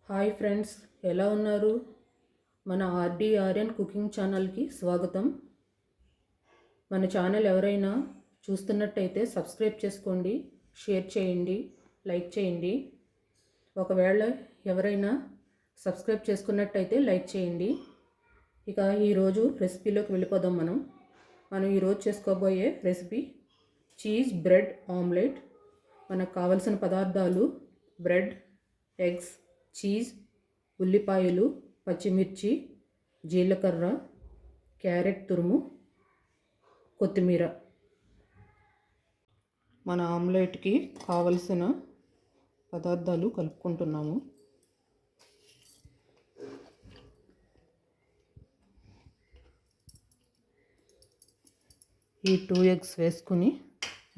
Hi friends, ఎలా ఉన్నారు? మన ఆర్డిఆర్ఎన్ కుకింగ్ ఛానల్కి స్వాగతం. మన ఛానల్ ఎవరైనా చూస్తున్నట్టయితే సబ్స్క్రైబ్ చేసుకోండి, షేర్ చేయండి, లైక్ చేయండి. ఒకవేళ ఎవరైనా సబ్స్క్రైబ్ చేసుకున్నట్టయితే లైక్ చేయండి. ఇక ఈరోజు రెసిపీలోకి వెళ్ళిపోదాం. మనం ఈరోజు చేసుకోబోయే రెసిపీ చీజ్ బ్రెడ్ ఆమ్లెట్. మనకు కావలసిన పదార్థాలు బ్రెడ్, ఎగ్స్, చీజ్, ఉల్లిపాయలు, పచ్చిమిర్చి, జీలకర్ర, క్యారెట్ తురుము, కొత్తిమీర. మన ఆమ్లెట్కి కావలసిన పదార్థాలు కలుపుకుంటున్నాము. ఈ 2 ఎగ్స్ వేసుకుని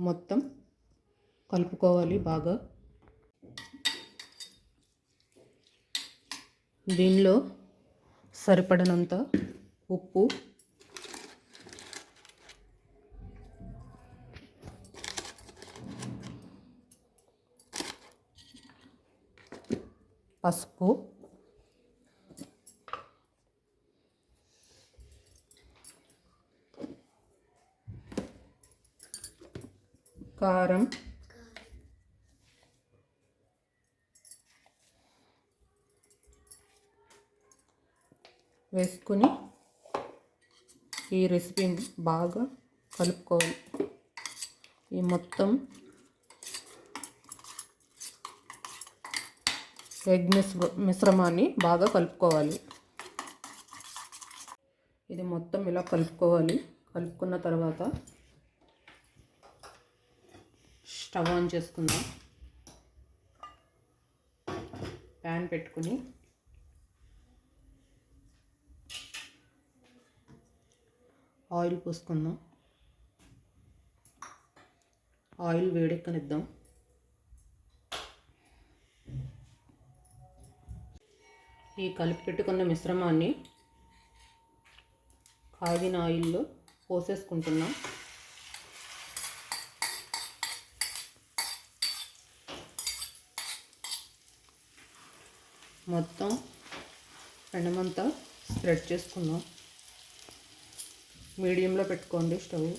మొత్తం కలుపుకోవాలి బాగా. దీనిలో సరిపడినంత ఉప్పు, పసుపు, కారం, వేసుకుని ఈ రెసిపీని బాగా కలుపుకోవాలి. ఈ మొత్తం ఎగ్ మిశ్రమాన్ని బాగా కలుపుకోవాలి. ఇది మొత్తం ఇలా కలుపుకోవాలి. కలుపుకున్న తర్వాత స్టవ్ ఆన్ చేసుకుందాం. ప్యాన్ పెట్టుకుని ఆయిల్ పోసుకుందాం. ఆయిల్ వేడెక్కనిద్దాం. ఈ కలిపి పెట్టుకున్న మిశ్రమాన్ని కాగిన ఆయిల్లో పోసేసుకుంటున్నాం. మొత్తం పెనమంతా స్ప్రెడ్ చేసుకుందాం. మీడియంలో పెట్టుకోండి స్టవ్.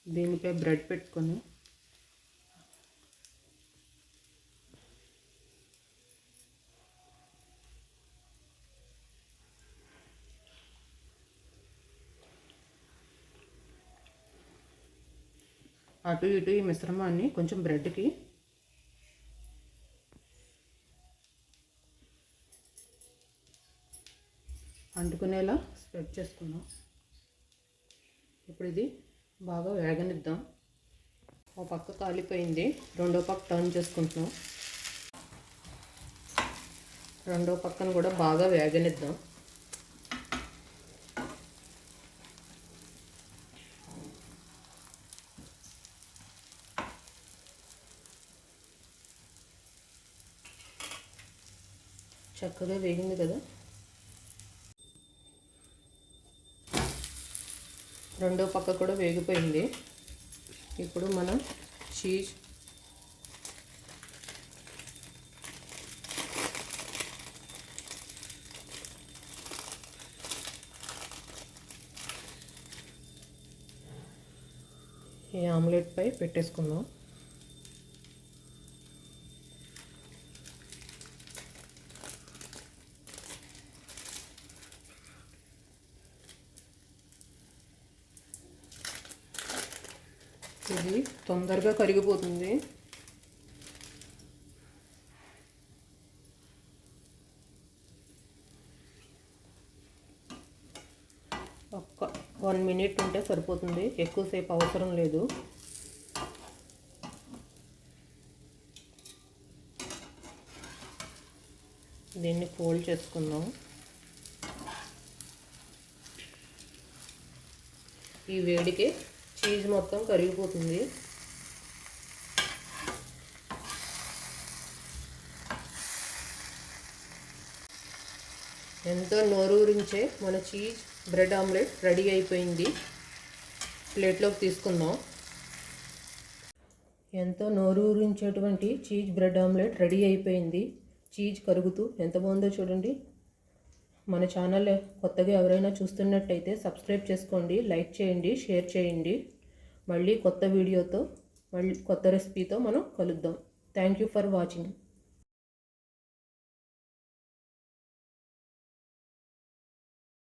దీనిపై బ్రెడ్ పెట్టుకొని అటు ఇటు ఈ మిశ్రమాన్ని కొంచెం బ్రెడ్కి అంటుకునేలా స్ప్రెడ్ చేసుకుందాం. ఇప్పుడు ఇది బాగా వేగనిద్దాం. ఒక పక్క కాలిపోయింది, రెండో పక్క టర్న్ చేసుకుంటున్నాం. రెండో పక్కన కూడా బాగా వేగనిద్దాం. చక్కగా వేగింది కదా. రెండో పక్క కూడా వేగిపోయింది. ఇప్పుడు మనం చీజ్ ఈ ఆమ్లెట్ పై పెట్టేసుకుందాం. ఇది తొందరగా కరిగిపోతుంది. ఒక్క 1 మినిట్ ఉంటే సరిపోతుంది, ఎక్కువసేపు అవసరం లేదు. దీన్ని ఫోల్డ్ చేసుకుందాం. ఈ వేడికి చీజ్ మొత్తం కరిగిపోతుంది. ఎంతో నోరూరించే మన చీజ్ బ్రెడ్ ఆమ్లెట్ రెడీ అయిపోయింది. ప్లేట్లోకి తీసుకుందాం. ఎంతో నోరూరించేటువంటి చీజ్ బ్రెడ్ ఆమ్లెట్ రెడీ అయిపోయింది. చీజ్ కరుగుతూ ఎంత బాగుందో చూడండి. మన ఛానల్ కొత్తగా ఎవరైనా చూస్తున్నట్టయితే సబ్స్క్రైబ్ చేసుకోండి, లైక్ చేయండి, షేర్ చేయండి. మళ్ళీ కొత్త వీడియోతో, మళ్ళీ కొత్త రెసిపీతో మనం కలుద్దాం. Thank you for watching.